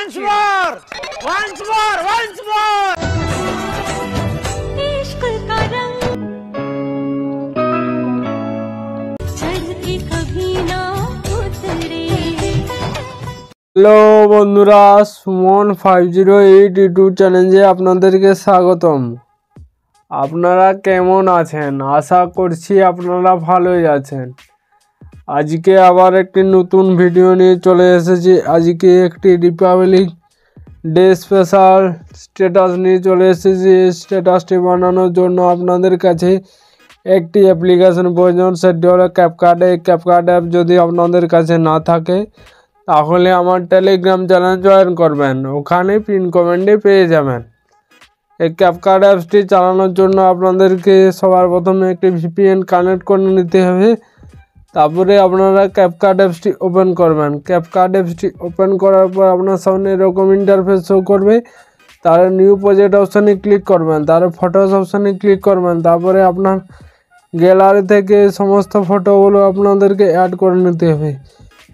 Once more! Once more! Once more! इश्क का रंग चढ़ के कभी ना उतरे। হ্যালো বন্ধুরা, সুমন 508 ইউটিউব চ্যানেলে আপনাদেরকে স্বাগতম। আপনারা কেমন আছেন? আশা করছি আপনারা ভালোই আছেন। আজকে আবার একটি নতুন ভিডিও নিয়ে চলে এসেছি। আজকে একটি রিপাবলিক ডে স্পেশাল স্ট্যাটাস নিয়ে চলে এসেছি। স্ট্যাটাসটি বানানোর জন্য আপনাদের কাছে একটি অ্যাপ্লিকেশন প্রয়োজন, সেটি হলো ক্যাপকাট। এই ক্যাপকাট অ্যাপ যদি আপনাদের কাছে না থাকে তাহলে আমার টেলিগ্রাম চ্যানেল জয়েন করবেন, ওখানে পিন কমেন্টে পেয়ে যাবেন। এই ক্যাপকাট অ্যাপসটি চালানোর জন্য আপনাদেরকে সবার প্রথমে একটি ভিপিএন কানেক্ট করে নিতে হবে। তারপরে আপনারা ক্যাপকাট অ্যাপসটি ওপেন করবেন। ক্যাপকাট অ্যাপসটি ওপেন করার পর আপনার সামনে এরকম ইন্টারফেস শো করবে। তার নিউ প্রজেক্ট অপশানে ক্লিক করবেন, তার ফটোস অপশানে ক্লিক করবেন। তারপরে আপনার গ্যালারি থেকে সমস্ত ফটোগুলো আপনাদেরকে অ্যাড করে নিতে হবে।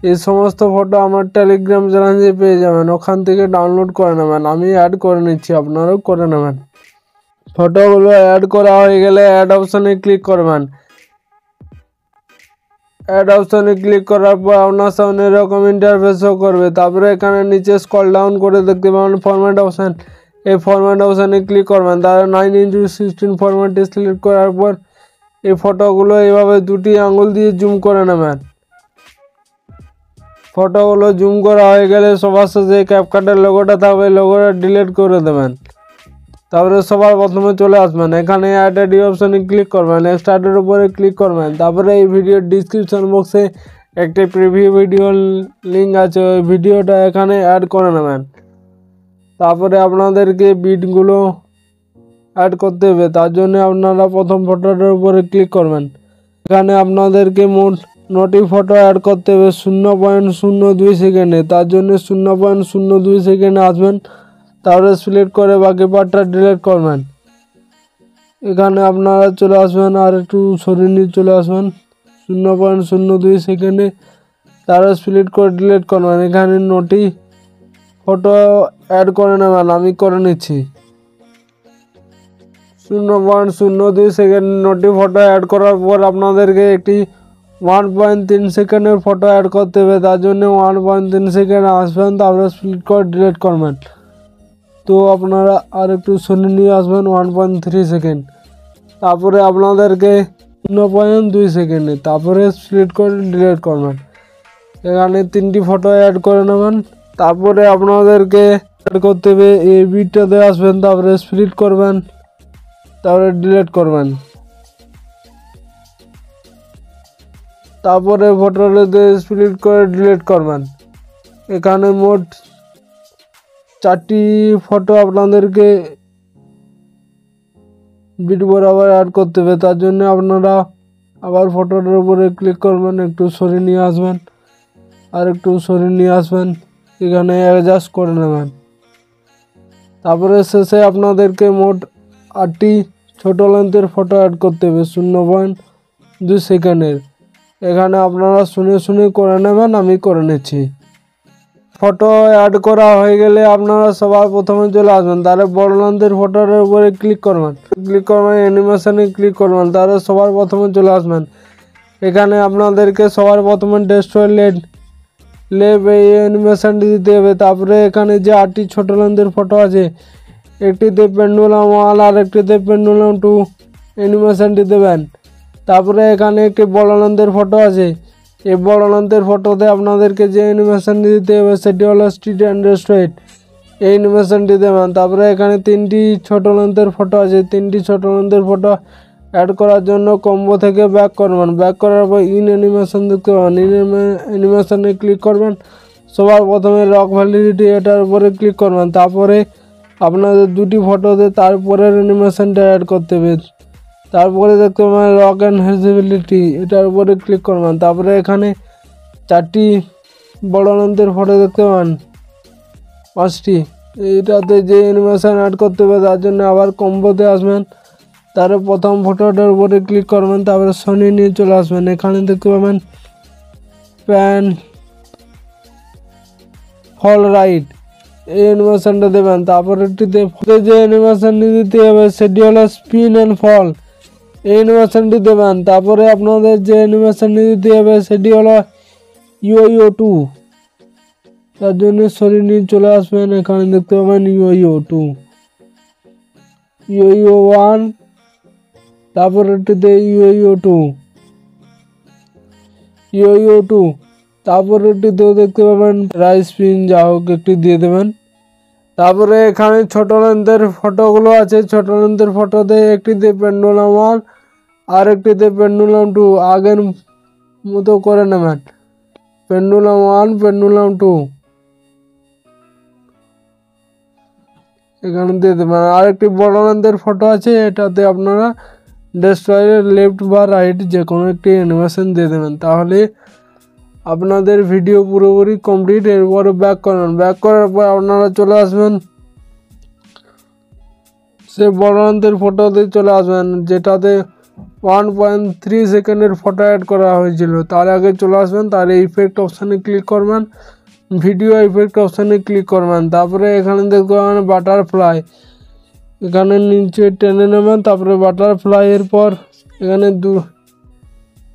এই সমস্ত ফটো আমার টেলিগ্রাম চ্যানেলে পেয়ে যাবেন, ওখান থেকে ডাউনলোড করে নেবেন। আমি অ্যাড করে নিচ্ছি, আপনারাও করে নেবেন। ফটোগুলো অ্যাড করা হয়ে গেলে অ্যাড অপশানে ক্লিক করবেন। অ্যাড অপশানে ক্লিক করার পর আপনার সামনে এরকম ইন্টারফেস শো করবে। তারপরে এখানে নিচে স্ক্রল ডাউন করে দেখতে পাবেন ফরম্যাট অপশান। এই ফরম্যাট অপশানে ক্লিক করবেন। তারপরে 9:16 ফরম্যাটটি সিলেক্ট করার পর এই ফটোগুলো এইভাবে দুটি আঙুল দিয়ে জুম করে নেবেন। ফটোগুলো জুম করা হয়ে গেলে সবার শেষে ক্যাপকাটের লোগোটা থাকবে, লোগোটা ডিলিট করে দেবেন। তারপরে সবার প্রথমে চলে আসবেন, এখানে অ্যাড এডি অপশানে ক্লিক করবেন, স্টার্টের উপরে ক্লিক করবেন। তারপরে এই ভিডিওর ডিসক্রিপশন বক্সে একটি প্রিভিউ ভিডিওর লিঙ্ক আছে, ওই ভিডিওটা এখানে অ্যাড করে নেবেন। তারপরে আপনাদেরকে বিটগুলো অ্যাড করতে হবে, তার জন্য আপনারা প্রথম ফটোটার উপরে ক্লিক করবেন। এখানে আপনাদেরকে মোট 9টি ফটো অ্যাড করতে হবে 0.02 সেকেন্ডে। তার জন্য 0.02 সেকেন্ডে আসবেন, তারপরে সিলেক্ট করে বাকি পার্টটা ডিলিট করবেন। এখানে আপনারা চলে আসবেন, আর একটু সরিয়ে নিয়ে চলে আসবেন 0.02 সেকেন্ডে, তারপরে সিলেক্ট করে ডিলিট করবেন। এখানে 9টি ফটো অ্যাড করে নেবেন, আমি করে নিচ্ছি। 0.02 সেকেন্ড 9টি ফটো অ্যাড করার পর আপনাদেরকে একটি 1.3 সেকেন্ডের ফটো অ্যাড করতে হবে। তার জন্য 1.3 সেকেন্ড আসবেন, তারপরে স্প্লিট করে ডিলিট করবেন। তো আপনারা আর একটু সরিয়ে নিয়ে আসবেন 1.3 সেকেন্ড, তারপরে আপনাদেরকে 0.2 সেকেন্ডে, তারপরে স্প্লিট করে ডিলিট করবেন। এখানে 3টি ফটো অ্যাড করে নেবেন। তারপরে আপনাদেরকে অ্যাড করতে হবে এই বিটটাতে আসবেন, তারপরে স্প্লিট করবেন, তারপরে ডিলিট করবেন। তারপরে ফটোটাতে স্প্লিট করে ডিলিট করবেন। এখানে মোট 4টি ফটো আপনাদেরকে বিট বরাবর অ্যাড করতে হবে। তার জন্য আপনারা আবার ফটোটার উপরে ক্লিক করবেন, একটু সরিয়ে নিয়ে আসবেন, আর একটু সরিয়ে নিয়ে আসবেন, এখানে অ্যাডজাস্ট করে নেবেন। তারপরে শেষে আপনাদেরকে মোট 8টি ছোটো লেন্থের ফটো অ্যাড করতে হবে 0.2 সেকেন্ডের। এখানে আপনারা শুনে শুনে করে নেবেন, আমি করে নিচ্ছি। ফটো অ্যাড করা হয়ে গেলে আপনারা সবার প্রথমে চলে আসবেন, তারপরে বড় লেন্থের ফটোর উপরে ক্লিক করবেন, অ্যানিমেশনে ক্লিক করবেন, তারপরে সবার প্রথমে চলে আসবেন। এখানে আপনাদেরকে সবার প্রথমে ডেস্ট্রয় লেভ এই অ্যানিমেশনটি দিতে হবে। তারপরে এখানে যে 8টি ছোটো লেন্থের ফটো আছে, একটিতে পেন্ডুলাম 1 আর একটিতে পেন্ডুলাম 2 অ্যানিমেশনটি দেবেন। তারপরে এখানে একটি বড় লেন্থের ফটো আছে, এই বড় লেন্থের ফটোতে আপনাদেরকে যে অ্যানিমেশনটি দিতে হবে সেটি হলো স্ট্রিট অ্যান্ড স্ট্রেট, এই অ্যানিমেশনটি দেবেন। তারপরে এখানে 3টি ছোটো লেন্থের ফটো আছে, 3টি ছোটো লেন্থের ফটো অ্যাড করার জন্য কম্বো থেকে ব্যাক করবেন। ব্যাক করার পর ইন অ্যানিমেশন দেখতে পাবেন, ইন অ্যানিমেশনে ক্লিক করবেন। সবার প্রথমে লক ভ্যালিডিটি এটার উপরে ক্লিক করবেন। তারপরে আপনাদের 2টি ফটোতে তারপরের অ্যানিমেশনটা অ্যাড করতে হবে। তারপরে দেখতে পাবেন লক অ্যান্ড ভিজিবিলিটি, এটার উপরে ক্লিক করবেন। তারপরে এখানে 4টি বড় লেন্থের ফটো দেখতে পাবেন 5টি, এইটাতে যে অ্যানিমেশন অ্যাড করতে হবে তার জন্য আবার কম্বোতে আসবেন। তারপরে প্রথম ফটোটার উপরে ক্লিক করবেন, তারপরে সরিয়ে নিয়ে চলে আসবেন। এখানে দেখতে পাবেন প্যান ফল রাইট, এই অ্যানিমেশনটা দেবেন। তারপর একটিতে যে অ্যানিমেশনটি দিতে হবে সেটি হলো স্পিন অ্যান্ড ফল, এই অ্যানিমেশনটি দেবেন। তারপরে আপনাদের যে অ্যানিমেশনটি দিতে হবে সেটি হলো ইউ 2, তার জন্য সরিয়ে নিয়ে চলে আসবেন। এখানে দেখতে পাবেন ইউ 2, ইউ 1, তারপর একটিতে ইউ 2, ইউ 2, তারপর একটিতেও দেখতে পাবেন রাইস পিন, যা হোক একটি দিয়ে দেবেন। তারপরে এখানে ছোট লেন্থের ফটোগুলো আছে, ছোট লেন্থের ফটোতে একটিতে পেন্ডুলাম 1 আর একটিতে পেন্ডুলাম 2 আগের মতো করে নেবেন। পেন্ডুলাম 1, পেন্ডুলাম 2 এখানে দিয়ে দেবেন। আর একটি বড় লেন্থের ফটো আছে, এটাতে আপনারা ডেস্ট্রয়ের লেফট বা রাইট যে কোনো একটি অ্যানিমেশন দিয়ে দেবেন, তাহলে আপনাদের ভিডিও পুরোপুরি কমপ্লিট। এরপরে ব্যাক করবেন, ব্যাক করার পর আপনারা চলে আসবেন সে বড় লেন্থের ফটোতে চলে আসবেন, যেটাতে 1.3 সেকেন্ডের ফটো অ্যাড করা হয়েছিল। তার আগে চলে আসবেন, তার ইফেক্ট অপশানে ক্লিক করবেন, ভিডিও ইফেক্ট অপশানে ক্লিক করবেন। তারপরে এখানে দেখতে পাবেন বাটারফ্লাই, এখানে নিচে টেনে নেবেন। তারপরে বাটারফ্লাই এর পর এখানে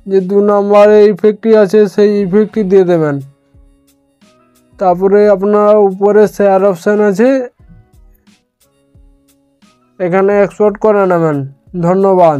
যে 2 নম্বরে ইফেক্টটি আছে সেই ইফেক্টটি দিয়ে দেবেন। তারপরে আপনার উপরে শেয়ার অপশান আছে, এখানে এক্সপোর্ট করে নেবেন। ধন্যবাদ।